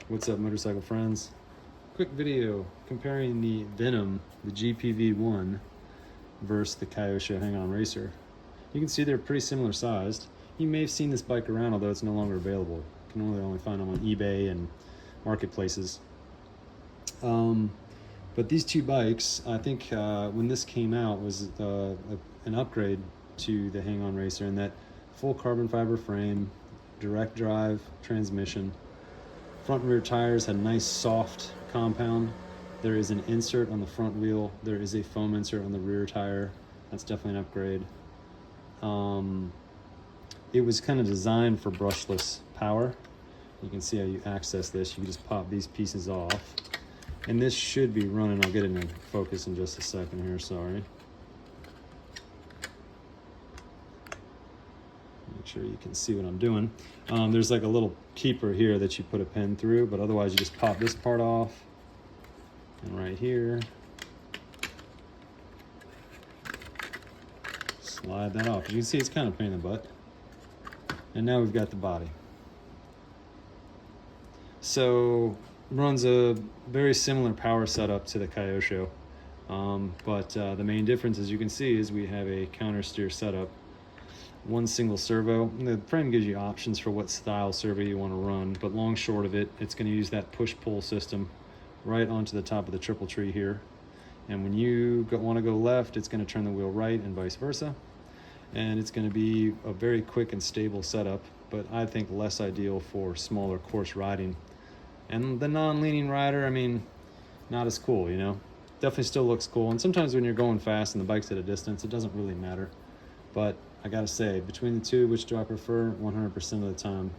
What's up, motorcycle friends? Quick video comparing the VENOM, the GPV-1, versus the Kyosho Hang-On Racer. You can see they're pretty similar sized. You may have seen this bike around, although it's no longer available. You can only find them on eBay and marketplaces. But these two bikes, I think when this came out, was an upgrade to the Hang-On Racer in that full carbon fiber frame, direct drive transmission. Front and rear tires had a nice soft compound. There is an insert on the front wheel. There is a foam insert on the rear tire. That's definitely an upgrade. It was kind of designed for brushless power. You can see how you access this. You can just pop these pieces off. And this should be running. I'll get it in focus in just a second here, sorry. Make sure you can see what I'm doing. There's like a little keeper here that you put a pin through, but otherwise you just pop this part off. And right here, slide that off. You can see it's kind of a pain in the butt. And now we've got the body. So runs a very similar power setup to the Kyosho, but the main difference, as you can see, is we have a counter steer setup. One single servo. The frame gives you options for what style servo you want to run, but long short of it, it's going to use that push-pull system right onto the top of the triple tree here. And when you want to go left, it's going to turn the wheel right and vice versa. And it's going to be a very quick and stable setup, but I think less ideal for smaller course riding. And the non-leaning rider, I mean, not as cool, you know? Definitely still looks cool. And sometimes when you're going fast and the bike's at a distance, it doesn't really matter. But I gotta say, between the two, which do I prefer? 100% of the time,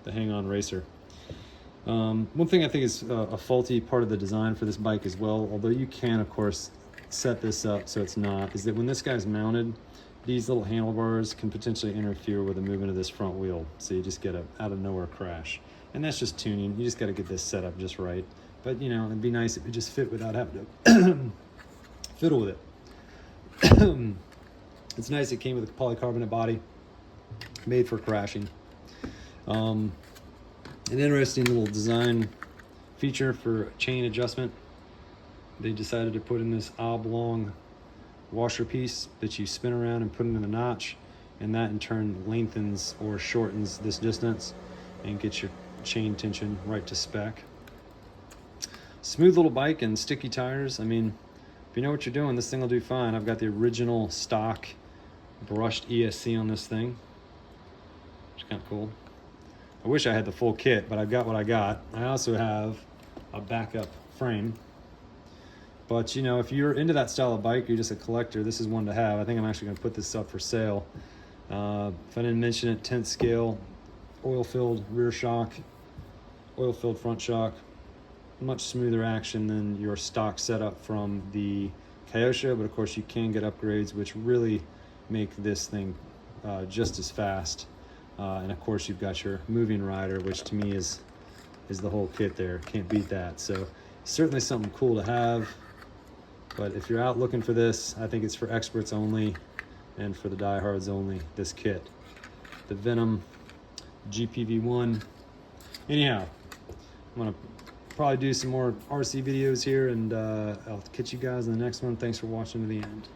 the Hang-On Racer. One thing I think is a faulty part of the design for this bike as well, although you can, of course, set this up so it's not, is that when this guy's mounted, these little handlebars can potentially interfere with the movement of this front wheel. So you just get a out-of-nowhere crash. And that's just tuning. You just gotta get this set up just right. But, you know, it'd be nice if it just fit without having to fiddle with it. It's nice it came with a polycarbonate body, made for crashing. An interesting little design feature for chain adjustment. They decided to put in this oblong washer piece that you spin around and put into the notch, and that in turn lengthens or shortens this distance and gets your chain tension right to spec. Smooth little bike and sticky tires. I mean, if you know what you're doing, this thing will do fine. I've got the original stock brushed ESC on this thing, which is kind of cool. I wish I had the full kit, but I've got what I got. I also have a backup frame. But you know, if you're into that style of bike, you're just a collector, this is one to have. I think I'm actually gonna put this up for sale. If I didn't mention it, 10th scale, oil-filled rear shock, oil-filled front shock, much smoother action than your stock setup from the Kyosho, but of course you can get upgrades which really make this thing just as fast. And of course you've got your moving rider, which to me is the whole kit there. Can't beat that. So certainly something cool to have. But if you're out looking for this, I think it's for experts only and for the diehards only, this kit. The VENOM GPV-1. Anyhow, I'm gonna probably do some more RC videos here, and I'll catch you guys in the next one. Thanks for watching to the end.